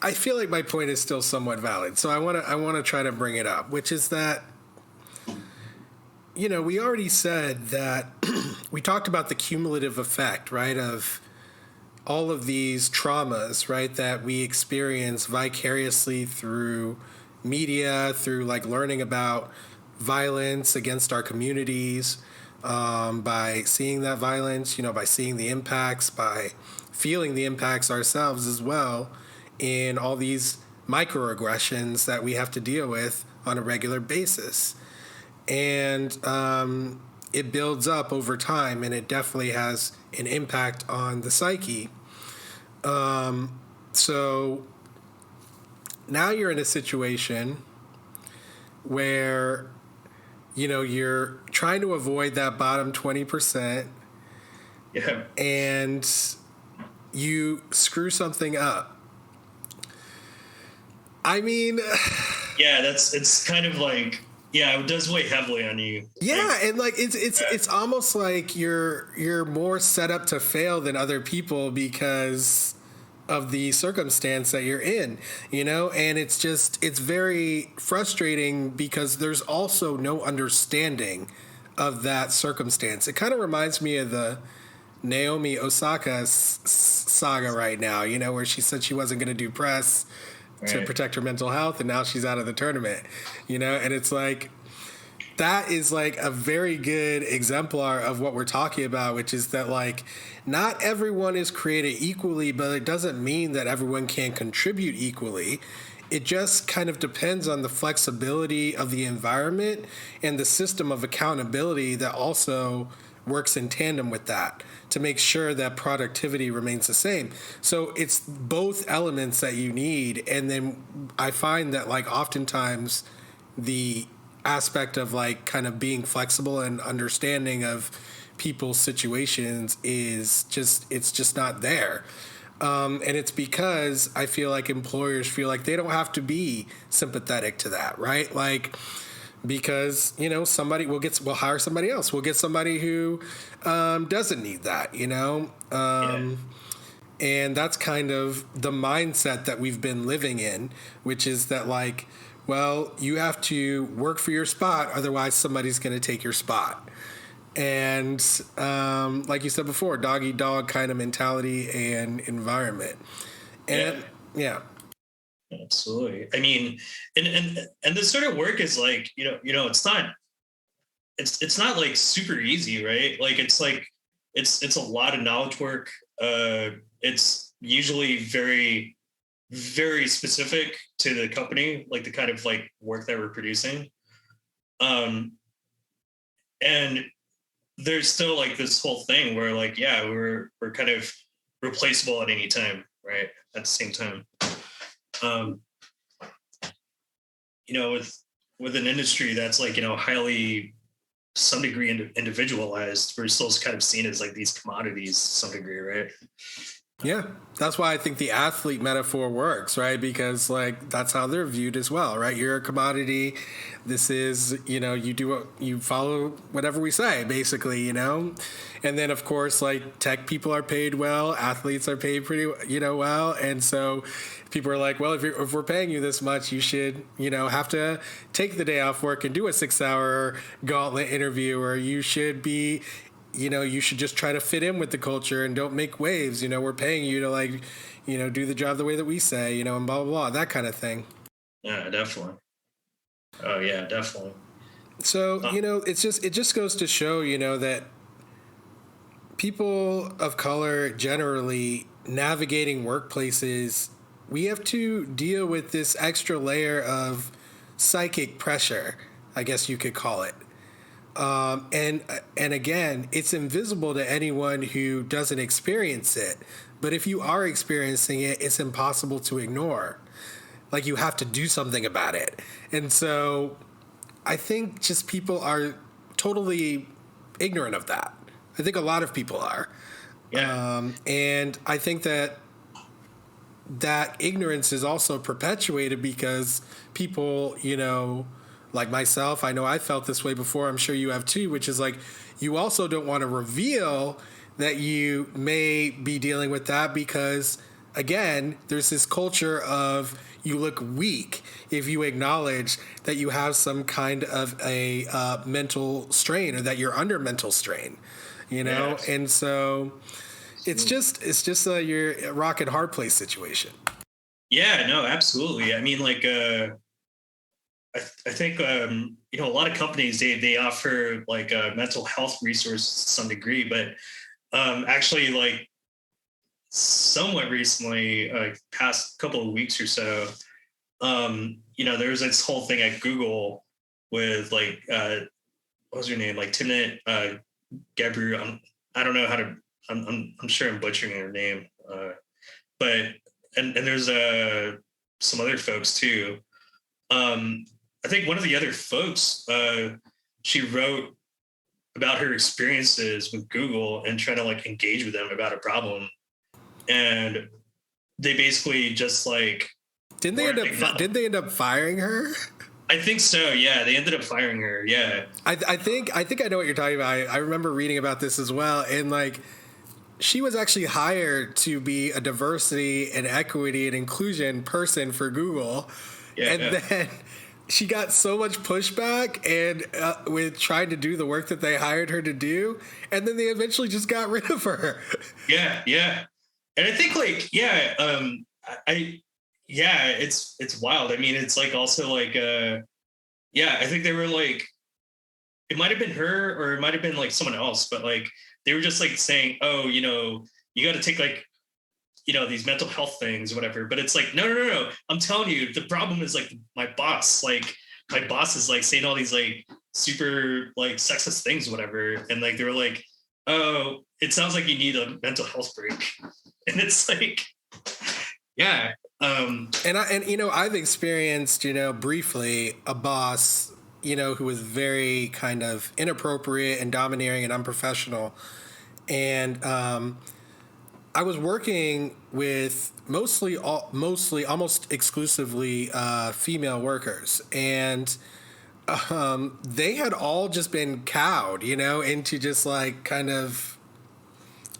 I feel like my point is still somewhat valid. So I want to try to bring it up, which is that, we already said that we talked about the cumulative effect, right, of all of these traumas, right, that we experience vicariously through media, through like learning about violence against our communities, by seeing that violence, by seeing the impacts, by feeling the impacts ourselves as well in all these microaggressions that we have to deal with on a regular basis. And it builds up over time, and it definitely has an impact on the psyche. So now you're in a situation where, you're trying to avoid that bottom 20%. Yeah. And you screw something up. I mean, yeah, it's kind of like, yeah, it does weigh heavily on you. Yeah, and like it's almost like you're more set up to fail than other people because of the circumstance that you're in, and it's very frustrating because there's also no understanding of that circumstance. It kind of reminds me of the Naomi Osaka saga right now, where she said she wasn't going to do press to protect her mental health, and now she's out of the tournament, and it's like, that is like a very good exemplar of what we're talking about, which is that like not everyone is created equally, but it doesn't mean that everyone can contribute equally. It just kind of depends on the flexibility of the environment and the system of accountability that also works in tandem with that to make sure that productivity remains the same. So it's both elements that you need. And then I find that like oftentimes the aspect of like kind of being flexible and understanding of people's situations is just not there. And it's because I feel like employers feel like they don't have to be sympathetic to that, right? Like, because, somebody we'll hire somebody else. We'll get somebody who doesn't need that, And that's kind of the mindset that we've been living in, which is that like, well, you have to work for your spot, otherwise somebody's going to take your spot. And like you said before, dog-eat-dog kind of mentality and environment. And yeah. Absolutely. I mean, and this sort of work is like, it's not like super easy, right? Like it's a lot of knowledge work. It's usually very, very specific to the company, like the kind of like work that we're producing. And there's still like this whole thing where like, yeah, we're kind of replaceable at any time, right? At the same time. With an industry that's like, highly some degree individualized, we're still kind of seen as like these commodities to some degree, right? Yeah, that's why I think the athlete metaphor works, right? Because like that's how they're viewed as well, right? You're a commodity. This is, you follow whatever we say, basically, And then of course, like tech people are paid well, athletes are paid pretty, well, and so people are like, well, if we're paying you this much, you should, have to take the day off work and do a 6-hour gauntlet interview, or you should be. You should just try to fit in with the culture and don't make waves. We're paying you to like, do the job the way that we say, and blah, blah, blah, that kind of thing. Yeah, definitely. Oh yeah, definitely. So, it just goes to show, that people of color generally navigating workplaces, we have to deal with this extra layer of psychic pressure, I guess you could call it. And again, it's invisible to anyone who doesn't experience it. But if you are experiencing it, it's impossible to ignore. Like you have to do something about it. And so I think just people are totally ignorant of that. I think a lot of people are. Yeah. And I think that ignorance is also perpetuated because people, like myself, I know I felt this way before. I'm sure you have too, which is like you also don't want to reveal that you may be dealing with that because again, there's this culture of you look weak if you acknowledge that you have some kind of a mental strain or that you're under mental strain, you know? Yes. And so it's just your rock and hard place situation. Yeah, no, absolutely. I mean, like, I think a lot of companies they offer like mental health resources to some degree, but actually, like somewhat recently, past couple of weeks or so, there was this whole thing at Google with like what was her name, like Timnit Gebru. I don't know how to. I'm sure I'm butchering her name, but and there's some other folks too. I think one of the other folks, she wrote about her experiences with Google and trying to like engage with them about a problem, and they basically just like didn't they end up firing her? I think so. Yeah, they ended up firing her. Yeah, I think I know what you're talking about. I remember reading about this as well, and like she was actually hired to be a diversity and equity and inclusion person for Google, then she got so much pushback and with trying to do the work that they hired her to do, and then they eventually just got rid of her. Yeah, and I think like it's wild. I mean, it's like also like I think they were like it might have been her or it might have been like someone else, but like they were just like saying, oh, you got to take like these mental health things, whatever. But it's like, no. I'm telling you, the problem is like my boss. Like my boss is like saying all these like super like sexist things, whatever. And like they were like, oh, it sounds like you need a mental health break. And it's like, yeah. I've experienced, briefly a boss, who was very kind of inappropriate and domineering and unprofessional. And I was working with mostly almost exclusively female workers, and they had all just been cowed, into just like kind of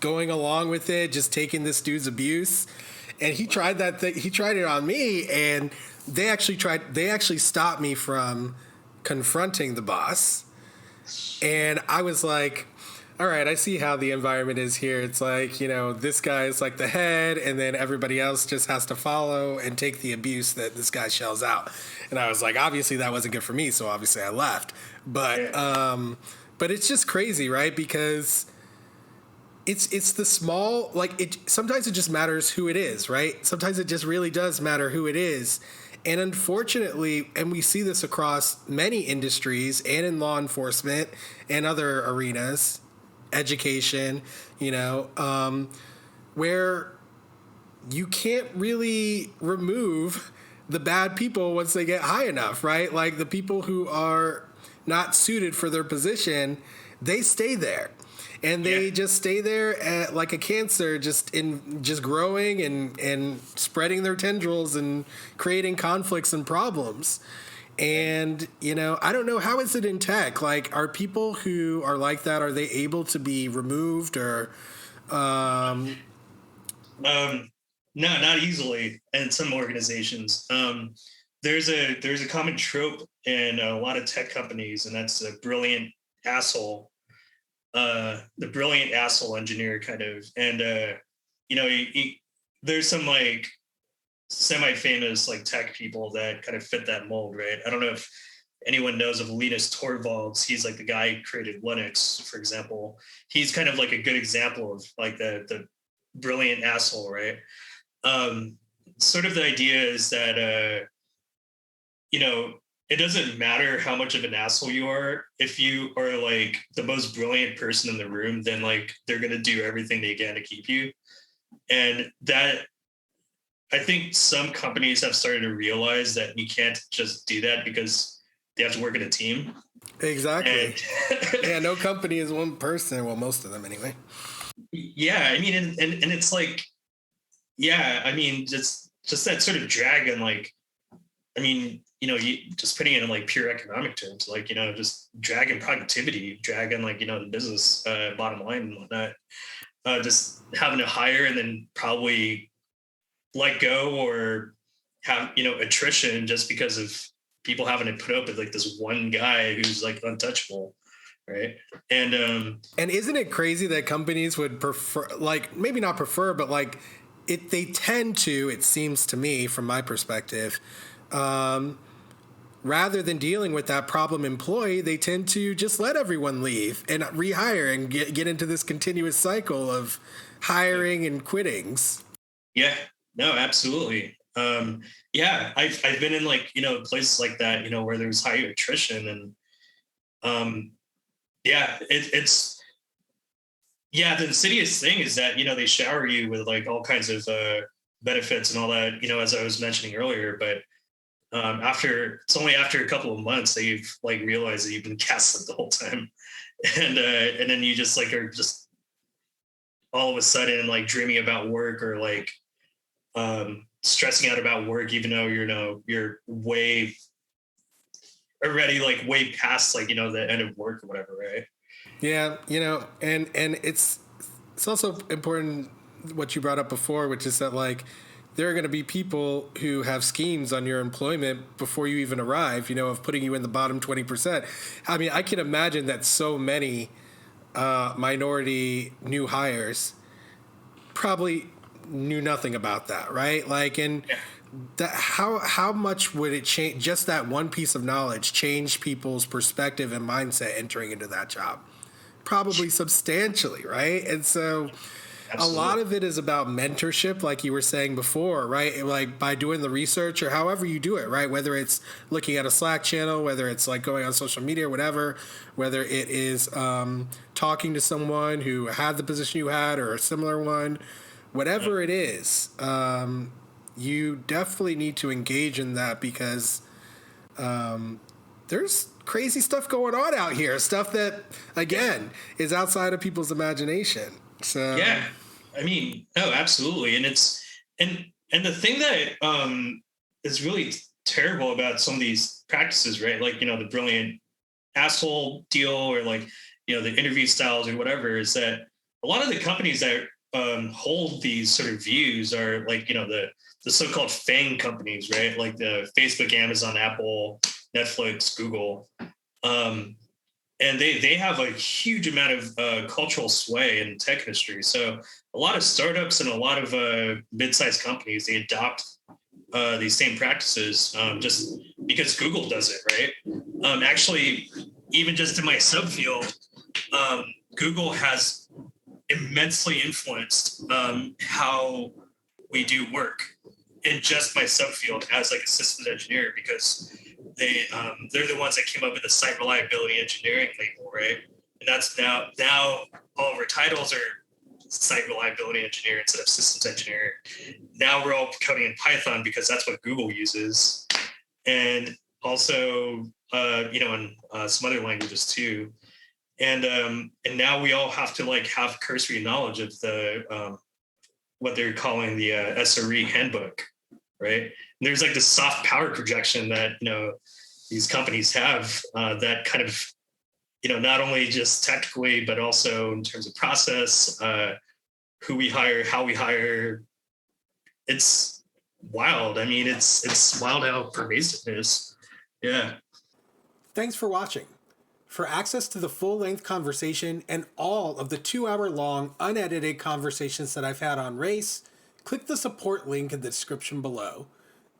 going along with it, just taking this dude's abuse. And he tried that thing. He tried it on me, and they actually stopped me from confronting the boss. And I was like, all right, I see how the environment is here. It's like, this guy is like the head, and then everybody else just has to follow and take the abuse that this guy shells out. And I was like, obviously that wasn't good for me, so obviously I left. But it's just crazy, right? Because it's the small, like sometimes it just matters who it is, right? Sometimes it just really does matter who it is. And unfortunately, and we see this across many industries and in law enforcement and other arenas, education, where you can't really remove the bad people once they get high enough, right? Like the people who are not suited for their position, they stay there. And they just stay there like a cancer, just growing and spreading their tendrils and creating conflicts and problems. And I don't know, how is it in tech? Like, are people who are like that, are they able to be removed or? No, not easily. In some organizations, there's a common trope in a lot of tech companies, and that's a brilliant asshole. The brilliant asshole engineer kind of, and there's some like semi-famous like tech people that kind of fit that mold, right? I don't know if anyone knows of Linus Torvalds. He's like the guy who created Linux, for example. He's kind of like a good example of like the brilliant asshole, right? Sort of the idea is that it doesn't matter how much of an asshole you are. If you are like the most brilliant person in the room, then like they're going to do everything they can to keep you. And that, I think some companies have started to realize that you can't just do that because they have to work in a team. Exactly. Yeah, no company is one person. Well, most of them anyway. Yeah, I mean, and it's like, yeah, I mean, just that sort of drag on like, I mean, you just putting it in like pure economic terms, like, just dragging productivity, dragging like, the business bottom line and whatnot, just having to hire and then probably let go or have, attrition just because of people having to put up with like this one guy who's like untouchable. Right. And isn't it crazy that companies would prefer, like, maybe not prefer, but like they tend to, it seems to me from my perspective, rather than dealing with that problem employee, they tend to just let everyone leave and rehire and get into this continuous cycle of hiring and quittings. Yeah, no, absolutely. Yeah, I've been in like, places like that, where there's high attrition and, yeah, yeah, the insidious thing is that, they shower you with like all kinds of, benefits and all that, as I was mentioning earlier, but it's only after a couple of months that you've like realized that you've been gaslit the whole time, and then you just like are just all of a sudden like dreaming about work or like stressing out about work, even though you're way already like way past like the end of work or whatever, right? Yeah, and it's also important what you brought up before, which is that like there are going to be people who have schemes on your employment before you even arrive, of putting you in the bottom 20%. I mean, I can imagine that so many minority new hires probably knew nothing about that, right? Like, and how much would it change, just that one piece of knowledge change people's perspective and mindset entering into that job? Probably substantially, right? And so Absolutely. a lot of it is about mentorship, like you were saying before, right? Like by doing the research or however you do it, right? Whether it's looking at a Slack channel, whether it's like going on social media or whatever, whether it is talking to someone who had the position you had or a similar one, whatever it is, you definitely need to engage in that because there's crazy stuff going on out here, stuff that, again, is outside of people's imagination. So yeah, I mean, no, absolutely. And and the thing that is really terrible about some of these practices, right? Like, the brilliant asshole deal or like, the interview styles or whatever, is that a lot of the companies that hold these sort of views are like, the so-called FANG companies, right? Like the Facebook, Amazon, Apple, Netflix, Google. And they have a huge amount of cultural sway in the tech industry. So a lot of startups and a lot of mid-sized companies, they adopt these same practices just because Google does it, right? Actually, even just in my subfield, Google has immensely influenced how we do work in just my subfield as like a systems engineer, because they're the ones that came up with the site reliability engineering label, right? And that's now all of our titles are site reliability engineer instead of systems engineer. Now we're all coding in Python because that's what Google uses, and also in some other languages too. And now we all have to like have cursory knowledge of the what they're calling the SRE handbook, right? And there's like this soft power projection that these companies have that kind of not only just technically but also in terms of process, who we hire, how we hire. It's wild. I mean, it's wild how pervasive it is. Yeah. thanks for watching. For access to the full-length conversation and all of the 2-hour-long unedited conversations that I've had on race, click the support link in the description below.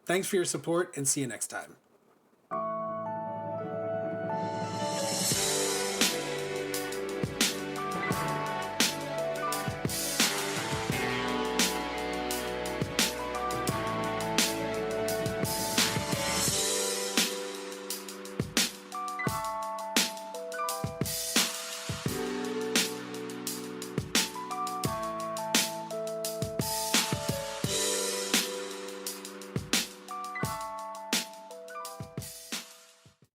Thanks for your support and see you next time.